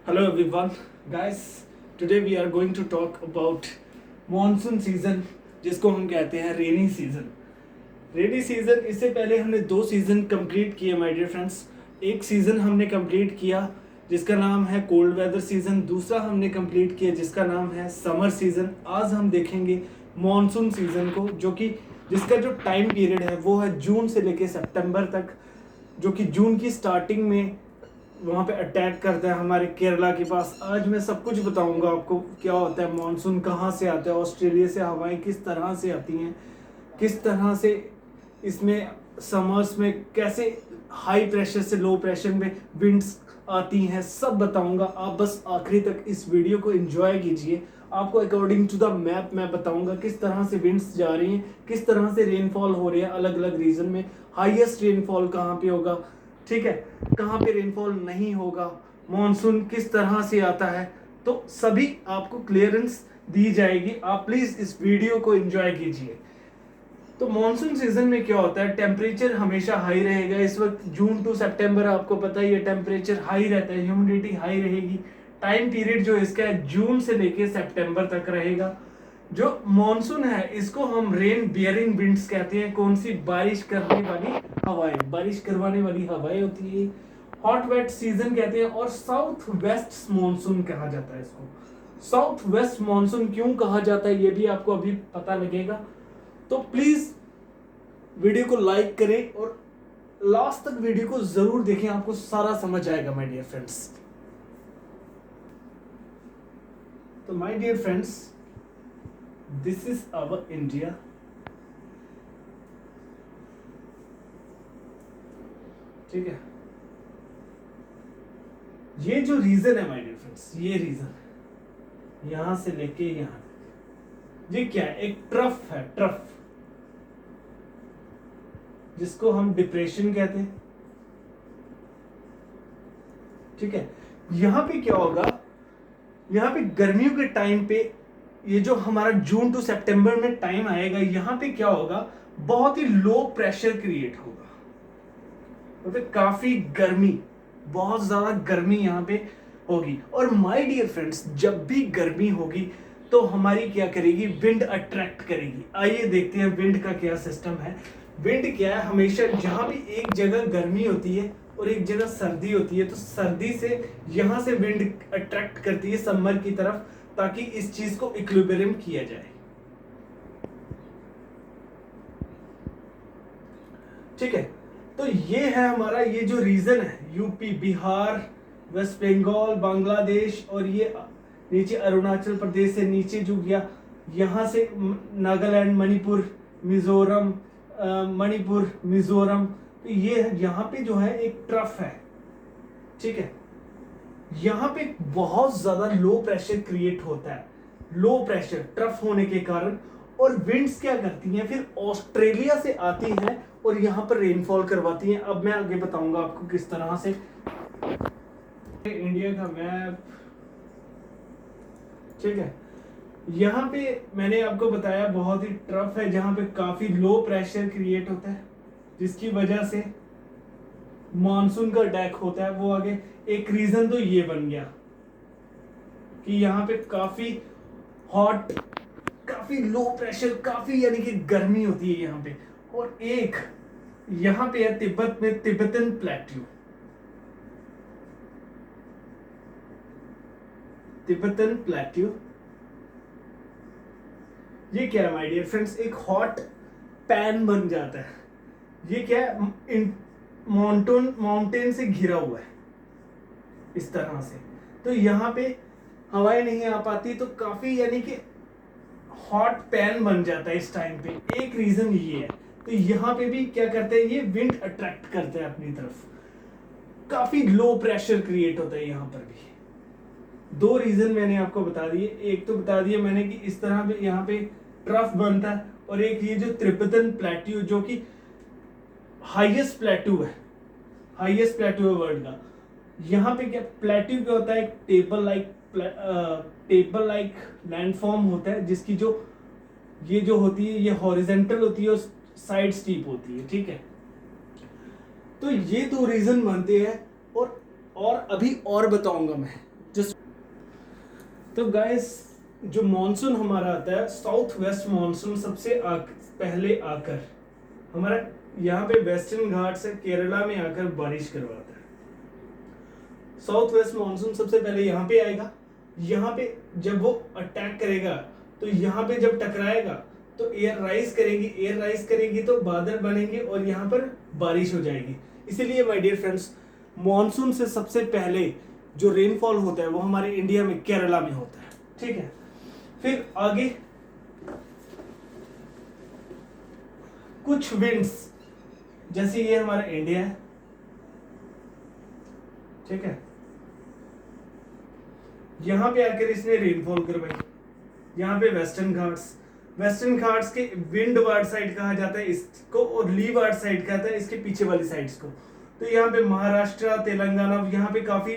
Hello everyone, guys. Today we are going to talk about monsoon season, जिसको हम कहते हैं रेनी सीजन. रेनी सीजन, इससे पहले हमने 2 सीजन कंप्लीट किए माय डियर फ्रेंड्स. एक सीजन हमने कंप्लीट किया जिसका नाम है कोल्ड वेदर सीजन, दूसरा हमने कंप्लीट किया जिसका नाम है समर सीजन. आज हम देखेंगे मॉनसून सीजन को, जो कि जिसका जो टाइम पीरियड है वो है जून से लेके सितंबर तक, जो कि जून की स्टार्टिंग में वहाँ पे अटैक करता है हमारे केरला के पास. आज मैं सब कुछ बताऊंगा आपको क्या होता है मॉनसून, कहाँ से आता है, ऑस्ट्रेलिया से हवाएं किस तरह से आती हैं, किस तरह से इसमें समर्स में कैसे हाई प्रेशर से लो प्रेशर में विंड्स आती हैं, सब बताऊंगा. आप बस आखिरी तक इस वीडियो को एंजॉय कीजिए. आपको अकॉर्डिंग टू द मैप मैं बताऊंगा किस तरह से विंड्स जा रही हैं, किस तरह से रेनफॉल हो रही है अलग अलग रीजन में, हाईएस्ट रेनफॉल कहाँ पे होगा, ठीक है, कहाँ पे रेनफॉल नहीं होगा, मॉनसून किस तरह से आता है, तो सभी आपको क्लियरेंस दी जाएगी. आप प्लीज इस वीडियो को एंजॉय कीजिए. तो मॉनसून सीजन में क्या होता है, टेम्परेचर हमेशा हाई रहेगा. इस वक्त जून टू सितंबर आपको पता ही है टेम्परेचर हाई रहता है, ह्यूमिडिटी हाई रहेगी. टाइम पीरियड जो इसका है जून से लेके सितंबर तक रहेगा. जो मॉनसून है इसको हम रेन बियरिंग विंड्स कहते हैं. कौन सी? बारिश करने वाली हवाएं, बारिश करवाने वाली हवाएं होती है. हॉट वेट सीजन कहते हैं और साउथ वेस्ट मॉनसून कहा जाता है इसको. साउथ वेस्ट मॉनसून क्यों कहा जाता है ये भी आपको अभी पता लगेगा. तो प्लीज वीडियो को लाइक करें और लास्ट तक वीडियो को जरूर देखें, आपको सारा समझ आएगा माय डियर फ्रेंड्स. तो my dear friends, this is our India. ठीक है, ये जो रीजन है माय डियर फ्रेंड्स, ये रीजन यहां से लेके यहां, ये क्या है? एक ट्रफ है, ट्रफ, जिसको हम डिप्रेशन कहते हैं. ठीक है, यहां पे क्या होगा, यहां पे गर्मियों के टाइम पे ये जो हमारा जून टू सितंबर में टाइम आएगा, यहां पे क्या होगा, बहुत ही लो प्रेशर क्रिएट होगा. मतलब काफी गर्मी, बहुत ज्यादा गर्मी यहां पे होगी. और माय डियर फ्रेंड्स, जब भी गर्मी होगी तो हमारी क्या करेगी, विंड अट्रैक्ट करेगी. आइए देखते हैं विंड का क्या सिस्टम है. विंड क्या है, हमेशा जहां भी एक जगह गर्मी होती है और एक जगह सर्दी होती है, तो सर्दी से यहां से विंड अट्रैक्ट करती है समर की तरफ, ताकि इस चीज को इक्विलिब्रियम किया जाए. ठीक है, तो ये है हमारा, ये जो रीजन है यूपी, बिहार, वेस्ट बंगाल, बांग्लादेश, और ये नीचे अरुणाचल प्रदेश से नीचे जो गया, यहाँ से नागालैंड, मणिपुर, मिजोरम, मणिपुर, मिजोरम. तो ये यहाँ पे जो है एक ट्रफ है. ठीक है, यहाँ पे बहुत ज्यादा लो प्रेशर क्रिएट होता है. लो प्रेशर ट्रफ होने के कारण, और विंड्स क्या करती हैं, फिर ऑस्ट्रेलिया से आती हैं और यहाँ पर रेनफॉल करवाती हैं. अब मैं आगे बताऊंगा आपको किस तरह से. इंडिया का मैप, ठीक है, यहाँ पे मैंने आपको बताया बहुत ही ट्रफ है, जहां पे काफी लो प्रेशर क्रिएट होता है, जिसकी वजह से मॉनसून का अटैक होता है. वो आगे एक रीजन तो ये बन गया कि यहाँ पे काफी हॉट, काफी लो प्रेशर, काफी यानी कि गर्मी होती है यहाँ पे. और एक यहाँ पे है तिब्बत में तिब्बतन प्लेट्यू. तिब्बतन प्लेट्यू ये क्या है माय डियर फ्रेंड्स, एक हॉट पैन बन जाता है. ये क्या है, माउंटेन से घिरा हुआ है इस तरह से. तो यहाँ पे हवाएं नहीं आ पाती, तो काफी यानी कि हॉट पैन बन जाता है इस टाइम पे. एक रीजन ये है. तो यहाँ पे भी क्या करते हैं, ये विंड अट्रैक्ट करते हैं अपनी तरफ, काफी लो प्रेशर क्रिएट होता है यहाँ पर भी. 2 रीजन मैंने आपको बता दिए. एक तो बता दिया मैंने कि इस तरह पे यहाँ पे ट्रफ बनता है, और एक ये जो तिब्बतन प्लेट्यू, जो कि हाईएस्ट प्लेट्यू है, हाईएस्ट प्लेट्यू है वर्ल्ड का. यहाँ पे क्या प्लेट्यू क्या होता है, एक टेबल लाइक लैंडफॉर्म होता है, जिसकी जो ये जो होती है ये हॉरिजेंटल होती है और साइड स्टीप होती है. ठीक है, तो ये 2 रीजन बनते हैं. और अभी और बताऊंगा मैं जस्ट तो गाइस, जो मॉनसून हमारा आता है, साउथ वेस्ट मॉनसून सबसे पहले आकर हमारा यहाँ पे वेस्टर्न घाट से केरला में आकर बारिश करवाता है। साउथ वेस्ट मॉनसून सबसे पहले यहाँ पे आएगा। यहाँ पे जब वो अटैक करेगा तो यहाँ पे जब टकराएगा तो एयर राइज करेगी तो बादल बनेंगे और यहाँ पर बारिश हो जाएगी। इसीलिए माय डियर फ्रेंड्स, मॉनसून से सबसे पहले जो रेनफॉल होता है वो हमारे इंडिया में केरला में होता है। ठीक है, फिर आगे कुछ विंड्स, जैसे ये हमारा इंडिया है, ठीक है, यहां पे आकर इसने रेनफॉल करवाई। यहाँ पे वेस्टर्न घाट्स के विंड वार्ड साइड कहा जाता है इसको, और ली वार्ड साइड कहता है इसके पीछे वाली साइड्स को। तो यहाँ पे महाराष्ट्र, तेलंगाना, यहाँ पे काफी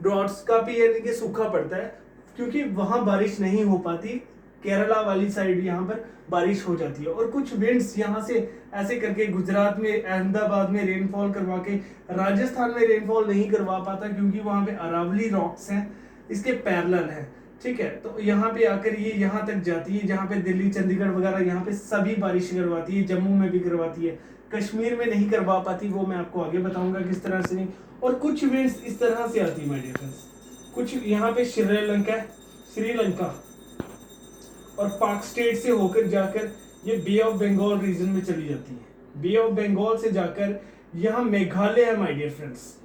ड्रॉट्स, काफी यानी कि सूखा पड़ता है, क्योंकि वहां बारिश नहीं हो पाती। केरला वाली साइड यहाँ पर बारिश हो जाती है। और कुछ विंड्स यहाँ से ऐसे करके गुजरात में, अहमदाबाद में रेनफॉल करवा के राजस्थान में रेनफॉल नहीं करवा पाता, क्योंकि वहां पे अरावली रॉक्स हैं, इसके पैरेलल है। ठीक है, तो यहाँ पे आकर ये यहाँ तक जाती है, जहाँ पे दिल्ली, चंडीगढ़ वगैरह यहाँ पे सभी बारिश करवाती है, जम्मू में भी करवाती है, कश्मीर में नहीं करवा पाती, वो मैं आपको आगे बताऊंगा किस तरह से नहीं। और कुछ विंड्स इस तरह से आती है माय डियर फ्रेंड्स, कुछ यहाँ पे श्रीलंका और पाक स्टेट से होकर जाकर ये बे ऑफ बंगाल रीजन में चली जाती है। बे ऑफ बंगाल से जाकर यहाँ मेघालय है माय डियर फ्रेंड्स,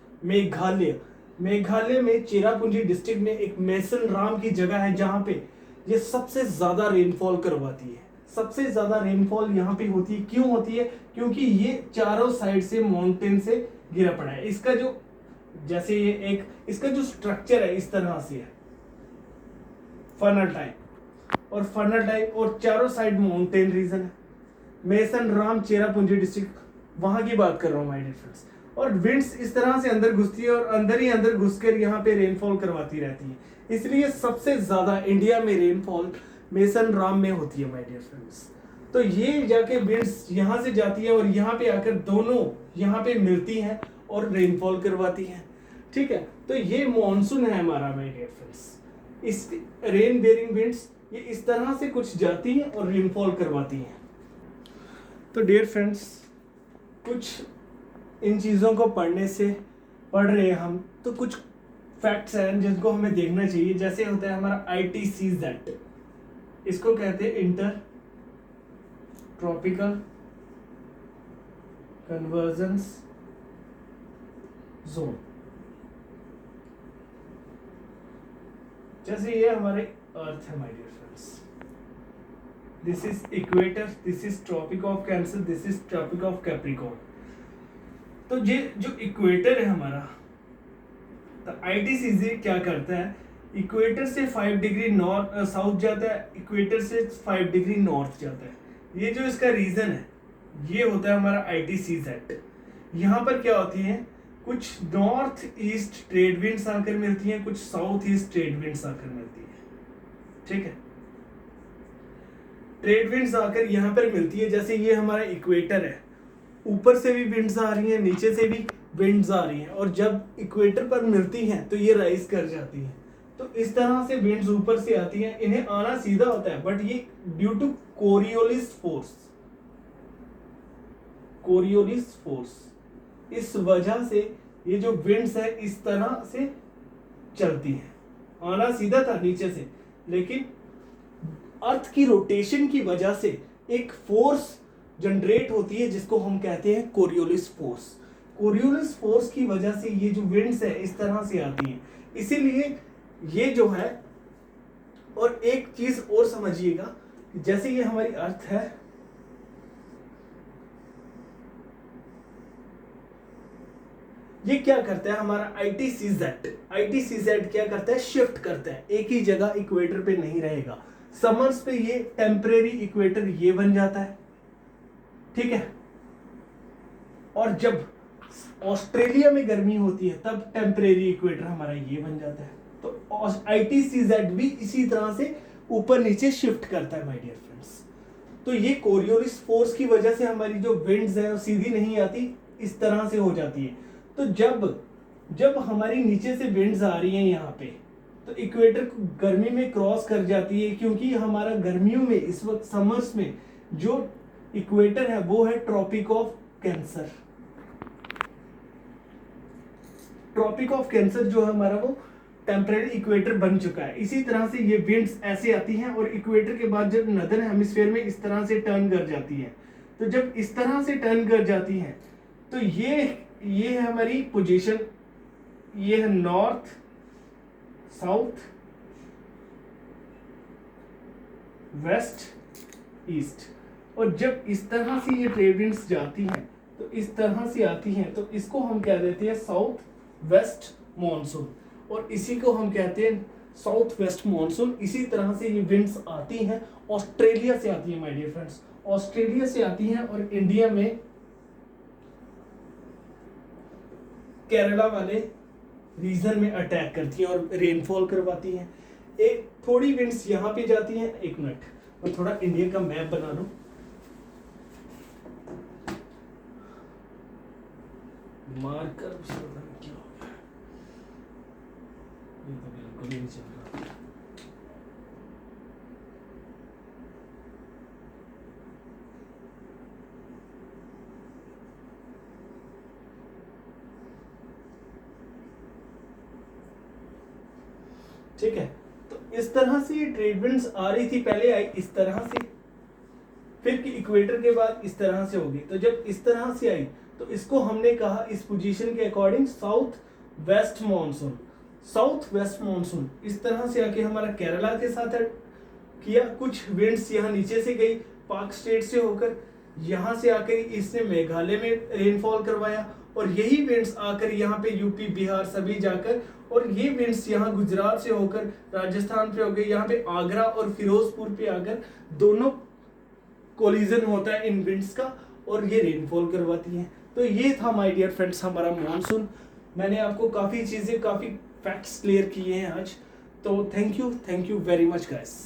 मेघालय में चेरापूंजी डिस्ट्रिक्ट में एक मेसन राम की जगह है, जहां पे ये सबसे ज्यादा रेनफॉल करवाती है। सबसे ज्यादा रेनफॉल यहाँ पे होती है। क्यों होती है? क्योंकि ये चारों साइड से माउंटेन से घिरा पड़ा है। इसका जो, जैसे ये एक, इसका जो स्ट्रक्चर है इस तरह से है, फनल टाइप, और चारों साइड माउंटेन रीजन है। मेसन राम चेरापूंजी डिस्ट्रिक्ट, वहां की बात कर रहा हूँ माय डियर फ्रेंड्स। और विंड्स इस तरह से अंदर घुसती है और अंदर ही अंदर घुसकर यहाँ पे रेनफॉल करवाती रहती है। इसलिए सबसे ज्यादा इंडिया में रेनफॉल मेसन राम में होती है माय डियर फ्रेंड्स। तो ये जाके विंड्स यहाँ से जाती है और यहाँ पे आकर दोनों यहाँ पे मिलती हैं और रेनफॉल करवाती हैं। ठीक है, तो ये मॉनसून है हमारा माय डियर फ्रेंड्स। इस रेन बेयरिंग विंड्स ये इस तरह से कुछ जाती हैं और रेनफॉल करवाती हैं। तो डियर फ्रेंड्स, कुछ इन चीज़ों को पढ़ रहे हैं हम, तो कुछ फैक्ट्स हैं जिनको हमें देखना चाहिए। जैसे होता है हमारा ITCZ, इसको कहते हैं इंटर ट्रॉपिकल कन्वर्जेंस जोन। जैसे ये हमारे अर्थ है my dear friends, this is equator, this is Tropic of Cancer, this is Tropic of Capricorn. तो ये जो इक्वेटर है हमारा, तो ITCZ क्या करता है, इक्वेटर से 5 डिग्री नॉर्थ साउथ जाता है, इक्वेटर से 5 डिग्री नॉर्थ जाता है। ये जो इसका रीजन है ये होता है हमारा ITCZ। यहाँ पर क्या होती है, कुछ नॉर्थ ईस्ट ट्रेड विंड्स आकर मिलती हैं, कुछ साउथ ईस्ट ट्रेड विंड्स आकर मिलती है। ठीक है, ट्रेड विंड्स आकर यहाँ पर मिलती है। जैसे ये हमारा इक्वेटर है, ऊपर से भी विंड्स आ रही हैं, नीचे से भी विंड्स आ रही हैं, और जब इक्वेटर पर मिलती हैं तो ये राइज कर जाती हैं। तो इस तरह से विंड्स ऊपर से आती हैं, इन्हें आना सीधा होता है, बट ये ड्यू टू कोरियोलिस फोर्स, इस वजह से ये जो विंड्स है इस तरह से चलती हैं। आना सीधा था नीचे से, लेकिन अर्थ की रोटेशन की वजह से एक फोर्स जनरेट होती है जिसको हम कहते हैं कोरियोलिस फोर्स। कोरियोलिस फोर्स की वजह से ये जो विंड्स है इस तरह से आती हैं। इसीलिए ये जो है, और एक चीज और समझिएगा, जैसे ये हमारी अर्थ है, ये क्या करता है हमारा ITCZ क्या करता है, शिफ्ट करता है, एक ही जगह इक्वेटर पे नहीं रहेगा। समर्स पे ये टेम्परेरी इक्वेटर ये बन जाता है। ठीक है, और जब ऑस्ट्रेलिया में गर्मी होती है तब टेम्परेरी इक्वेटर हमारा ये बन जाता है। तो ITCZ भी इसी तरह से ऊपर नीचे शिफ्ट करता है माय डियर फ्रेंड्स। तो ये कोरियोलिस फोर्स की वजह से हमारी जो विंड्स है वो सीधी नहीं आती, इस तरह से हो जाती है। तो जब हमारी नीचे से विंड्स आ रही हैं यहाँ पे, तो इक्वेटर गर्मी में क्रॉस कर जाती है, क्योंकि हमारा गर्मियों में इस वक्त समर्स में जो इक्वेटर है वो है Tropic of Cancer. Tropic of Cancer जो है हमारा वो टेम्परेरी इक्वेटर बन चुका है। इसी तरह से ये विंड्स ऐसे आती हैं और इक्वेटर के बाद जब नदर्न हेमिस्फीयर में इस तरह से टर्न कर जाती है, तो जब इस तरह से टर्न कर जाती हैं तो ये है हमारी पोजीशन, ये है नॉर्थ साउथ वेस्ट ईस्ट। और जब इस तरह से ये ट्रेड विंड्स जाती हैं तो इस तरह से आती हैं, तो इसको हम कह देते हैं साउथ वेस्ट मॉनसून, और इसी को हम कहते हैं साउथ वेस्ट मॉनसून। इसी तरह से ये विंड्स आती हैं, ऑस्ट्रेलिया से आती है माय डियर फ्रेंड्स, ऑस्ट्रेलिया से आती हैं और इंडिया में केरला वाले रीजन में अटैक करती हैं और रेनफॉल करवाती हैं। एक थोड़ी विंड्स यहाँ पे जाती हैं, एक मिनट मैं थोड़ा इंडिया का मैप बना लूं। मार्कर क्या हो गया, ये तो बिल्कुल ही नहीं चल रहा। ठीक है, तो इस तरह से ये ट्रेड विंड्स आ रही थी, पहले आई इस तरह से, फिर कि इक्वेटर के बाद इस तरह से होगी। तो जब इस तरह से आई तो इसको हमने कहा इस पोजीशन के according south west monsoon. South west monsoon इस तरह से आके हमारा केरला के साथ किया, कुछ विंड्स यहाँ नीचे से गई पाक स्टेट से होकर, यहाँ से आकर इसने मेघालय में रेनफॉल करवाया, और यही विंड्स आकर यहाँ पे यूपी बिहार सभी जाकर, और ये विंड्स यहाँ गुजरात से होकर राजस्थान पे हो गए, यहाँ पे आगरा और फिरोजपुर पे आकर दोनों कोलिजन होता है इन विंड्स का और ये रेनफॉल करवाती हैं। तो ये था माय डियर फ्रेंड्स हमारा मॉनसून। मैंने आपको काफ़ी चीज़ें, काफ़ी फैक्ट्स क्लियर किए हैं आज। तो thank you very much guys.